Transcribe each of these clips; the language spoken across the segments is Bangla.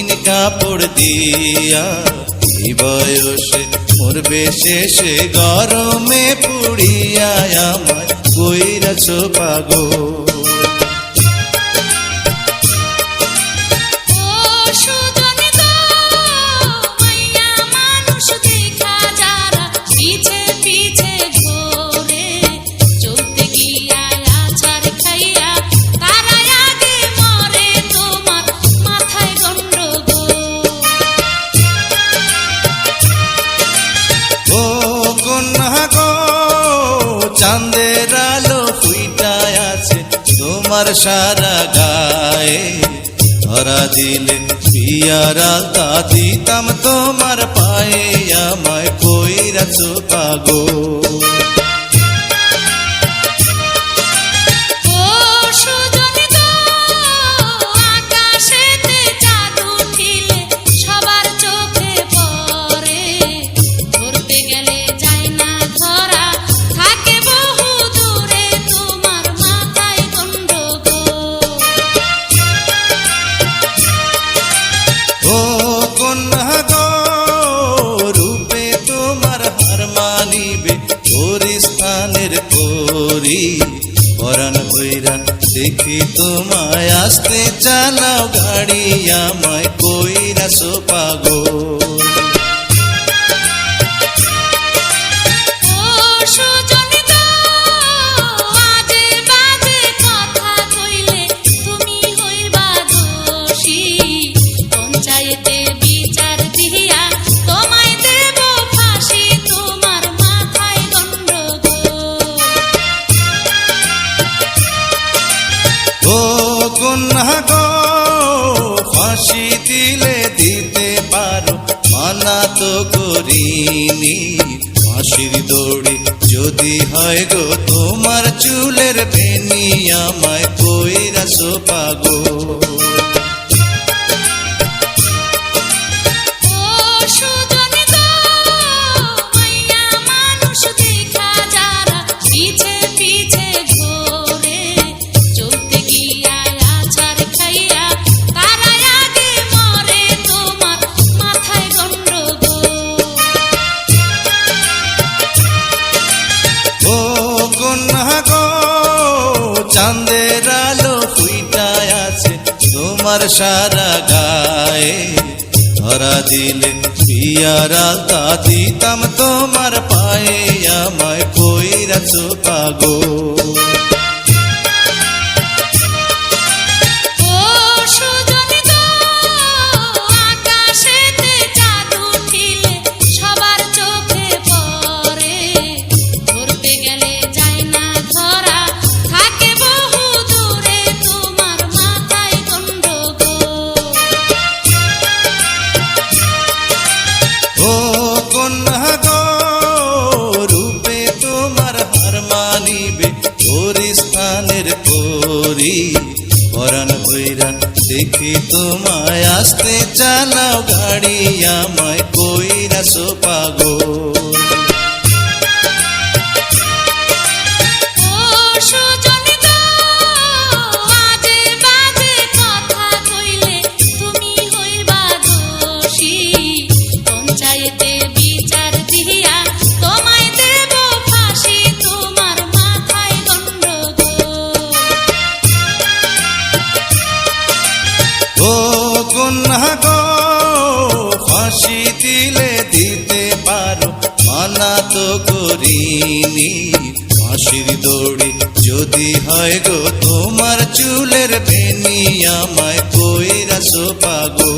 রঙিন কাপড় দিয়া, এই বয়সে মরবে শেষে গরমে পুড়িয়া, আমায় কইরাছ পাগল। চাঁদের আলো ফুইটায় আছে তোমার সারা গায়ে, ধরা দিলে বিয়ার আলতা দিতাম তোমার পায়ে, আমায় কইরাছ পাগল। পরাণ ভৈরা দেখি তোমায় আসতে চালাও গাড়ি, আমায় কইরাছ পাগল। ফাঁসি দিলে দিতে পারো মানা তো করিনি, ফাঁসির দড়ি যদি হয় গো তোমার চুলের বেনি, আমায় কইরাছ পাগল। চাঁদের আলো ফুইটায় আছে তোমার সারা গায়ে, ধরা দিলে বিয়ার আলতা দিতাম তোমার পায়ে, আমায় কইরাছ পাগল। পরাণ ভৈরা দেখি তোমায় আসতে চালাও গাড়ি, আমায় কইরাছ পাগল। ফাঁসি দিলে দিতে পারো মানা তো করিনি, ফাঁসির দড়ি যদি হয় গো তোমার চুলের বেনি, আমায় কইরাছ পাগল।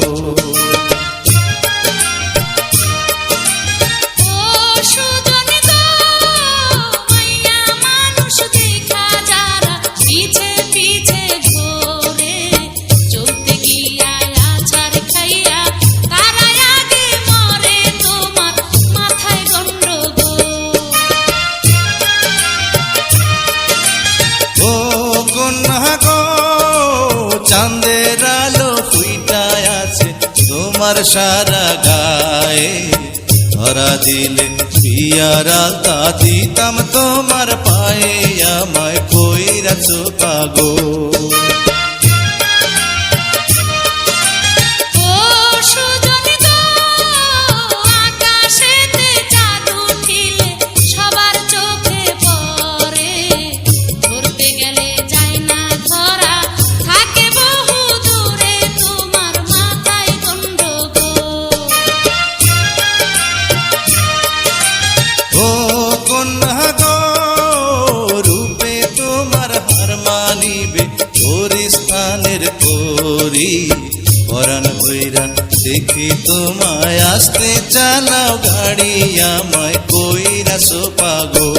চাঁদের আলো ফুইটায় আছে তোমার সারা গায়ে, ধরা দিলে বিয়ার আলতা দিতাম তোমার পায়ে, আমায় কইরাছ পাগল। দেখি তোমায় আসতে চালাও গাড়ি আমায় কইরাছো পাগল।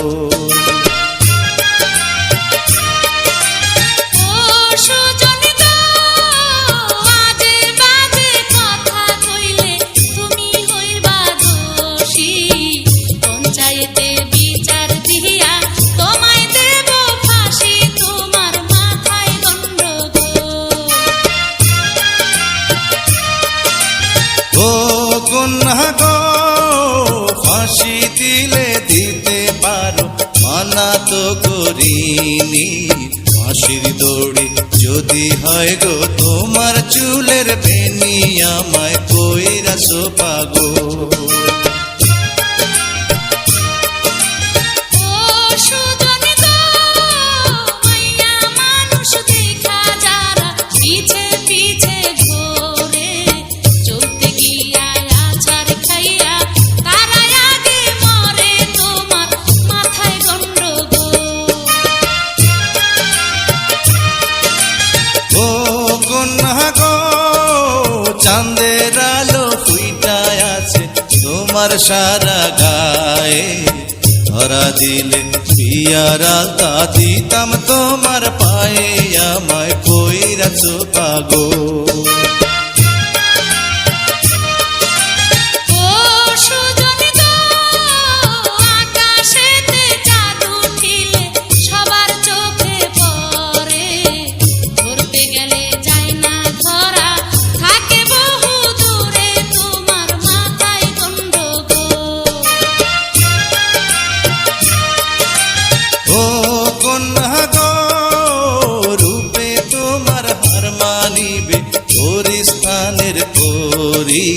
ও কন্যা গো ফাঁসি দিলে দিতে পারো, মানা তো করিনি। ফাঁসির দড়ি যদি হয় গো তোমার চুলের বেনি আমায় কইরাছো পাগল। চাঁদের আলো ফুইটায় আছে তোমার সারা গায়ে, ধরা দিলে পিয়ার আলতা দিতাম তোমার পায়ে আমায় কইরাছো পাগল। স্থানের করি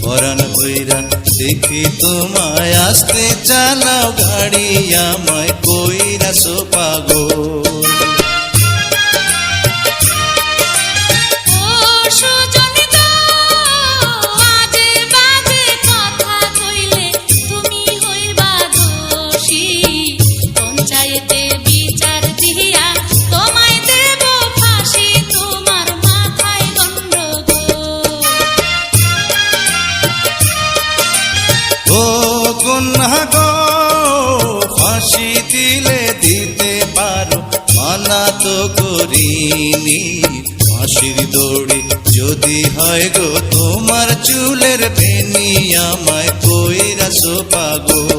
পরাণ ভৈরা দেখি তোমায় আসতে চালাও গাড়ি আমায় কইরাছো পাগল। কন্যা গো ফাঁসি দিলে দিতে পারো, মানা তো করিনি। ফাঁসির দড়ি যদি হয় গো তোমার চুলের বেনি আমায় কইরাছো পাগল।